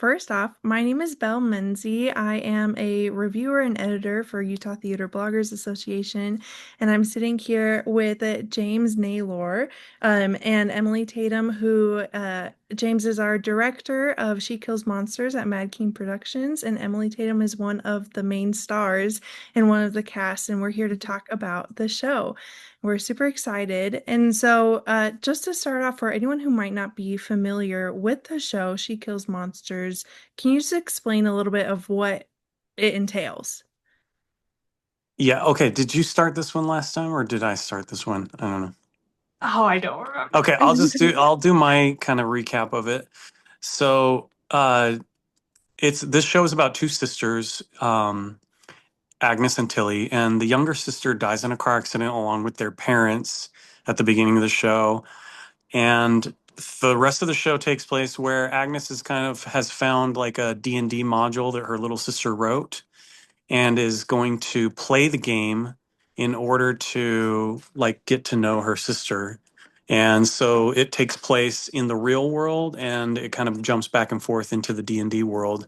first off, my name is Belle Menzie. I am a reviewer and editor for Utah Theater Bloggers Association, and I'm sitting here with James Naylor and Emily Tatum, who James is our director of She Kills Monsters at MadKing Productions, and Emily Tatum is one of the main stars and one of the cast, and we're here to talk about the show. We're super excited. And so, just to start off, for anyone who might not be familiar with the show, She Kills Monsters, can you just explain a little bit of what it entails? Yeah, okay. Did you start this one last time or did I start this one? I don't know. Oh, I don't remember. Okay, I'll do my kind of recap of it. So, it's this show is about two sisters, Agnes and Tilly, and the younger sister dies in a car accident along with their parents at the beginning of the show. And the rest of the show takes place where Agnes is kind of has found like a D&D module that her little sister wrote and is going to play the game in order to like get to know her sister. And so it takes place in the real world and it kind of jumps back and forth into the D&D world.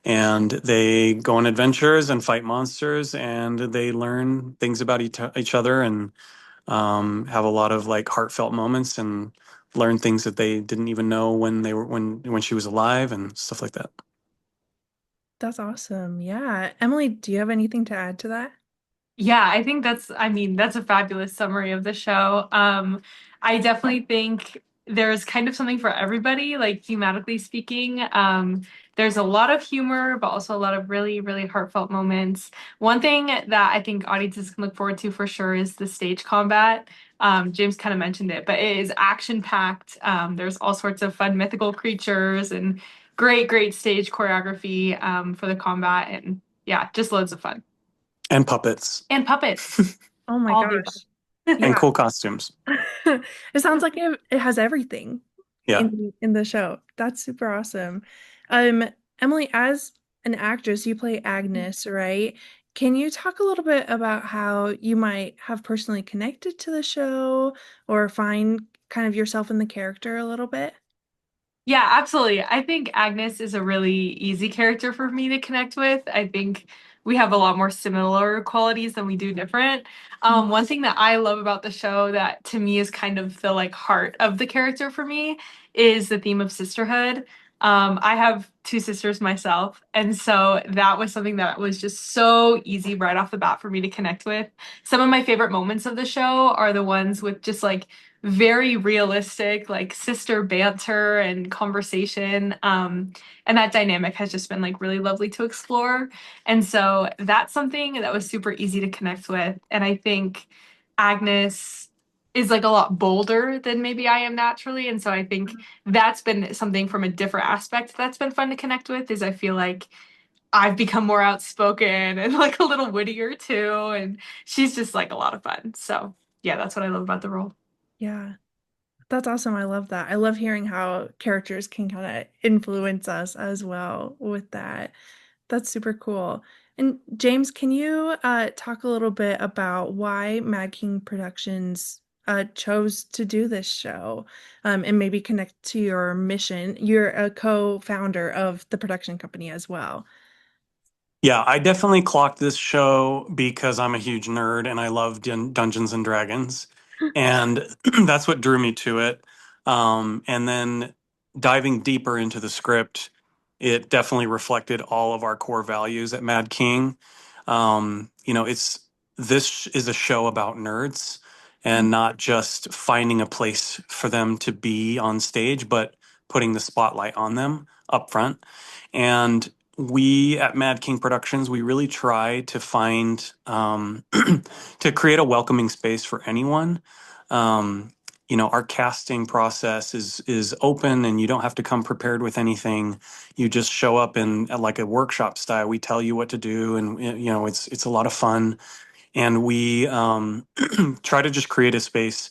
And they go on adventures and fight monsters and they learn things about each other and have a lot of like heartfelt moments and learn things that they didn't even know when they were when she was alive and stuff like that. That's awesome. Yeah. Emily, do you have anything to add to that? Yeah, I think that's a fabulous summary of the show. I definitely think there's kind of something for everybody, like thematically speaking. There's a lot of humor, but also a lot of really, really heartfelt moments. One thing that I think audiences can look forward to for sure is the stage combat. James kind of mentioned it, but it is action-packed. There's all sorts of fun mythical creatures and great, great stage choreography for the combat, and yeah, just loads of fun. And puppets And puppets, Oh my all the gosh. above. and Yeah. cool costumes. It sounds like it has everything Yeah. in the show. That's super awesome. Um, Emily, as an actress, you play Agnes, right? Can you talk a little bit about how you might have personally connected to the show or find kind of yourself in the character a little bit? Yeah, absolutely. I think Agnes is a really easy character for me to connect with. I think we have a lot more similar qualities than we do different. One thing that I love about the show that to me is kind of the like heart of the character for me is the theme of sisterhood. I have two sisters myself, and so that was something that was just so easy right off the bat for me to connect with. Some of my favorite moments of the show are the ones with just like very realistic like sister banter and conversation, and that dynamic has just been like really lovely to explore, and so that's something that was super easy to connect with. And I think Agnes is like a lot bolder than maybe I am naturally, and so I think that's been something from a different aspect that's been fun to connect with. Is I feel like I've become more outspoken and like a little wittier too, and she's just like a lot of fun. So yeah, that's what I love about the role. Yeah, that's awesome. I love that. I love hearing how characters can kind of influence us as well with that. That's super cool. And James, can you talk a little bit about why Mad King Productions chose to do this show, and maybe connect to your mission? You're a co-founder of the production company as well. Yeah, I definitely clocked this show because I'm a huge nerd and I love Dungeons and Dragons. And that's what drew me to it. And then diving deeper into the script, it definitely reflected all of our core values at Mad King. It's this is a show about nerds and not just finding a place for them to be on stage, but putting the spotlight on them up front. And we at Mad King Productions, we really try to find to create a welcoming space for anyone. Our casting process is open, and you don't have to come prepared with anything. You just show up in like a workshop style. We tell you what to do, and it's a lot of fun. And we try to just create a space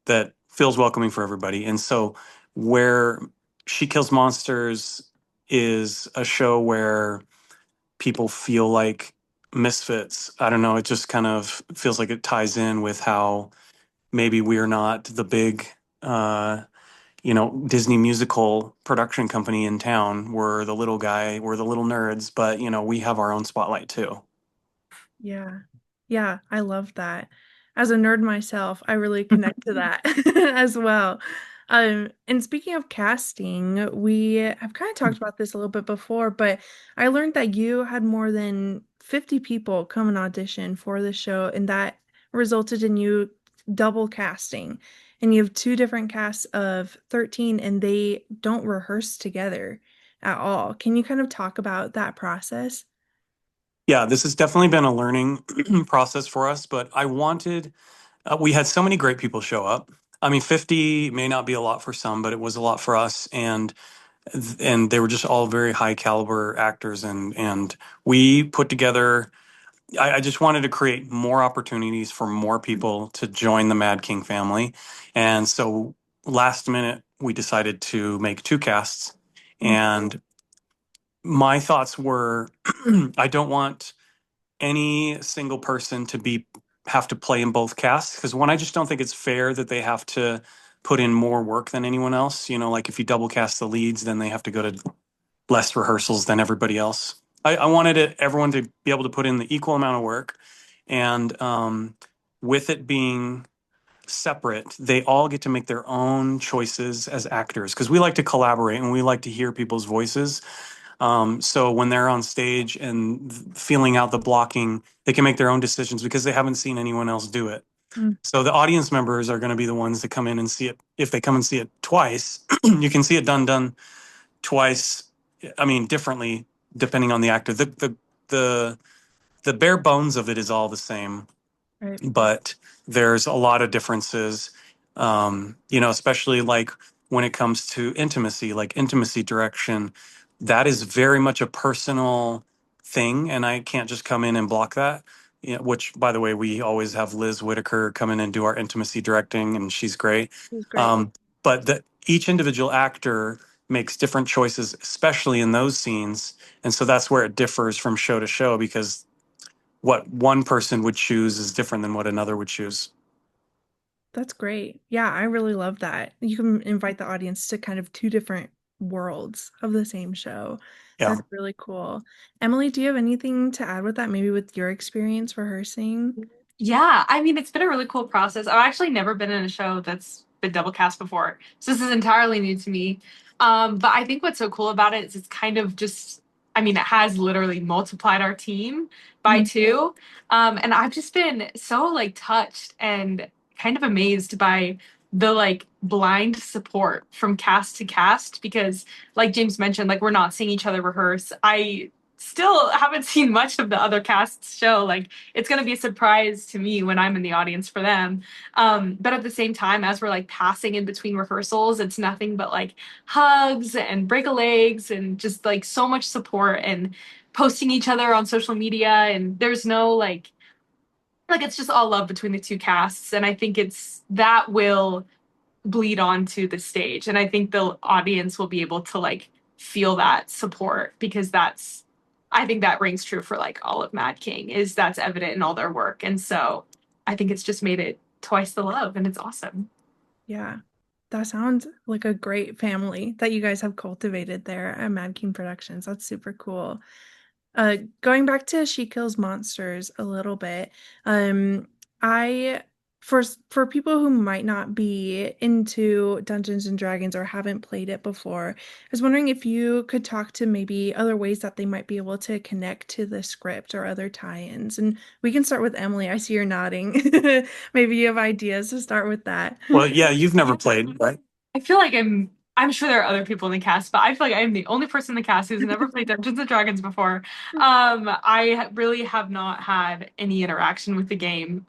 that feels welcoming for everybody. And so, where She Kills Monsters is a show where people feel like misfits. I don't know. It just kind of feels like it ties in with how maybe we're not the big, uh, Disney musical production company in town. We're the little guy, we're the little nerds, but we have our own spotlight too. Yeah. Yeah, I love that. As a nerd myself, I really connect to that as well. And speaking of casting, we have kind of talked about this a little bit before, but I learned that you had more than 50 people come and audition for the show, and that resulted in you double casting. And you have two different casts of 13, and they don't rehearse together at all. Can you kind of talk about that process? Yeah, this has definitely been a learning process for us, but we had so many great people show up. I mean, 50 may not be a lot for some, but it was a lot for us. And they were just all very high caliber actors. And we put together, I just wanted to create more opportunities for more people to join the Mad King family. And so last minute, we decided to make two casts. Mm, And my thoughts were, I don't want any single person to be have to play in both casts, because one, I just don't think it's fair that they have to put in more work than anyone else. Like if you double cast the leads, then they have to go to less rehearsals than everybody else. I wanted everyone to be able to put in the equal amount of work, and with it being separate, they all get to make their own choices as actors, because we like to collaborate and we like to hear people's voices. So when they're on stage and feeling out the blocking, they can make their own decisions because they haven't seen anyone else do it. mm, So the audience members are going to be the ones that come in and see it. If they come and see it twice, you can see it done twice. I mean, differently depending on the actor. The the bare bones of it is all the same, right. but there's a lot of differences, especially like when it comes to intimacy, like intimacy direction. That is very much a personal thing, and I can't just come in and block that. Which, by the way, we always have Liz Whitaker come in and do our intimacy directing, and she's great. He's great. But each individual actor makes different choices, especially in those scenes, and so that's where it differs from show to show, because what one person would choose is different than what another would choose. That's great. Yeah, I really love that. You can invite the audience to kind of two different worlds of the same show. Yeah. That's really cool. Emily, do you have anything to add with that, maybe with your experience rehearsing? Yeah, I mean, it's been a really cool process. I've actually never been in a show that's been double cast before, so this is entirely new to me. But I think what's so cool about it is it's kind of just, I mean, it has literally multiplied our team by Mhm. two. And I've just been so like touched and kind of amazed by the like blind support from cast to cast because, like James mentioned, like we're not seeing each other rehearse. I still haven't seen much of the other cast's show. Like it's going to be a surprise to me when I'm in the audience for them. But at the same time, as we're like passing in between rehearsals, it's nothing but like hugs and break a legs and just like so much support and posting each other on social media. And there's no like it's just all love between the two casts. And I think it's that will bleed onto the stage. And I think the audience will be able to like feel that support because I think that rings true for like all of Mad King is that's evident in all their work. And so I think it's just made it twice the love and it's awesome. Yeah, that sounds like a great family that you guys have cultivated there at Mad King Productions. That's super cool. Going back to She Kills Monsters a little bit, I for people who might not be into Dungeons and Dragons or haven't played it before, I was wondering if you could talk to maybe other ways that they might be able to connect to the script or other tie-ins. And we can start with Emily. I see you're nodding. Maybe you have ideas to start with that. Well, yeah, you've never played, right? I feel like I'm sure there are other people in the cast, but I feel like I'm the only person in the cast who's never played Dungeons and Dragons before. I really have not had any interaction with the game,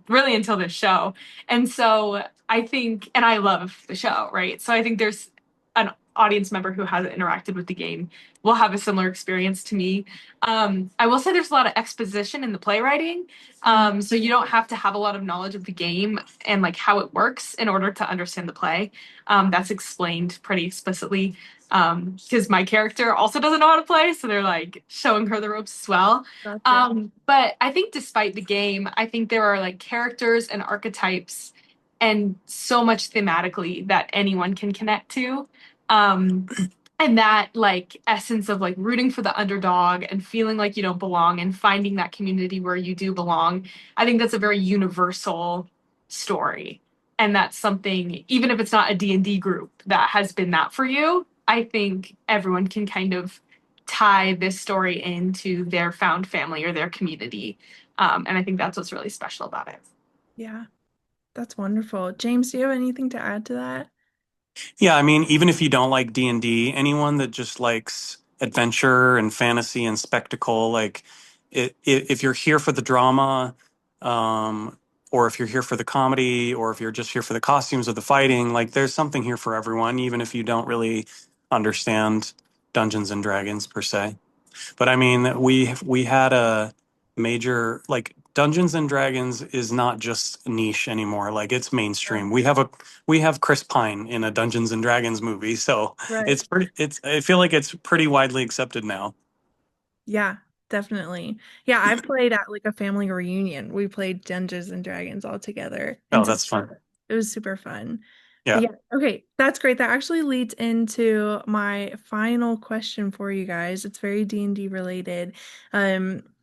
really until this show. And so I think, and I love the show, right? So I think there's an audience member who hasn't interacted with the game will have a similar experience to me. I will say there's a lot of exposition in the playwriting. So you don't have to have a lot of knowledge of the game and like how it works in order to understand the play. That's explained pretty explicitly because my character also doesn't know how to play, so they're like showing her the ropes as well. Gotcha. But I think despite the game, I think there are like characters and archetypes and so much thematically that anyone can connect to. Um, and that like essence of like rooting for the underdog and feeling like you don't belong and finding that community where you do belong. I think that's a very universal story. And that's something, even if it's not a D&D group that has been that for you, I think everyone can kind of tie this story into their found family or their community. And I think that's what's really special about it. Yeah, that's wonderful. James, do you have anything to add to that? Yeah, I mean, even if you don't like D&D, anyone that just likes adventure and fantasy and spectacle, like if you're here for the drama, um, or if you're here for the comedy, or if you're just here for the costumes or the fighting, like there's something here for everyone, even if you don't really understand Dungeons and Dragons per se. But I mean, we had a major like Dungeons and Dragons is not just niche anymore. Like it's mainstream. We have Chris Pine in a Dungeons and Dragons movie, so Right. it's I feel like it's pretty widely accepted now. Yeah, definitely. Yeah, I played at like a family reunion. We played Dungeons and Dragons all together. Oh, And so that's fun. it was super fun. But Yeah, yeah, okay, that's great. That actually leads into my final question for you guys. It's very D&D related.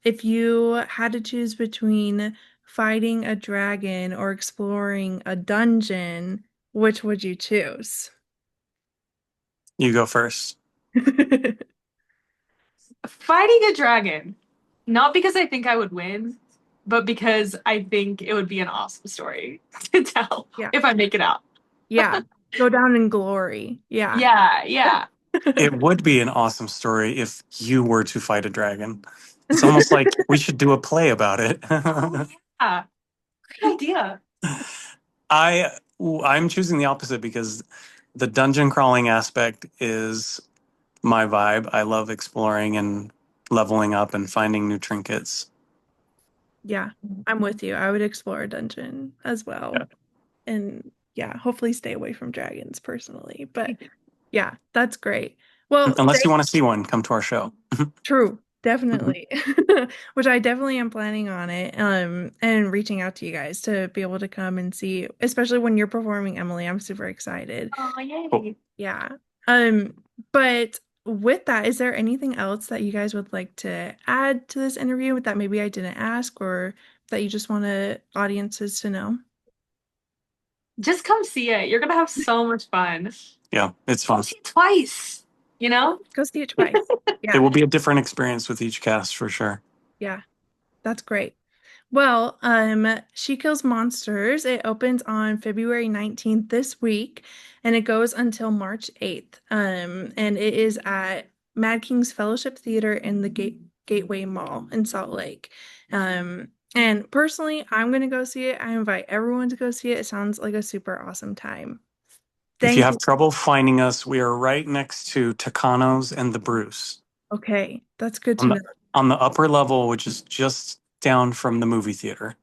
If you had to choose between fighting a dragon or exploring a dungeon, which would you choose? you go first. Fighting a dragon, not because I think I would win, but because I think it would be an awesome story to tell Yeah, if I make it out. yeah. Go down in glory. Yeah. Yeah, yeah. It would be an awesome story if you were to fight a dragon. It's almost like we should do a play about it. Oh, yeah. Great idea. I I'm choosing the opposite because the dungeon crawling aspect is my vibe. I love exploring and leveling up and finding new trinkets. Yeah, I'm with you. I would explore a dungeon as Yeah. well. And yeah, hopefully stay away from dragons personally. But yeah, that's great. Well, Unless you want to see one, come to our show. true, definitely. Which I definitely am planning on it. And reaching out to you guys to be able to come and see, especially when you're performing, Emily. I'm super excited. Oh, Cool. yay. Yeah. But with that, is there anything else that you guys would like to add to this interview that maybe I didn't ask or that you just want audiences to know? Just come see it. You're gonna have so much fun. Yeah, it's Come fun. see it twice, you know? Go see it twice. It Yeah. will be a different experience with each cast for sure. Yeah. That's great. Well, She Kills Monsters, it opens on February 19th this week and it goes until March 8th. And it is at Mad King's Fellowship Theater in the Gateway Mall in Salt Lake. And personally, I'm gonna go see it. I invite everyone to go see it. It sounds like a super awesome time. If you Thank have you. trouble finding us, we are right next to Takano's and the Bruce Okay, that's good on to know. the upper level, which is just down from the movie theater.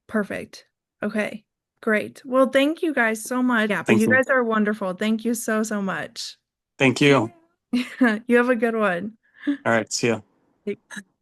Perfect. Okay, great. Well, thank you guys so much. Yeah, but Thank you you. guys are wonderful. Thank you so, so much. Thank Yeah. you. You have a good one. All right, see ya.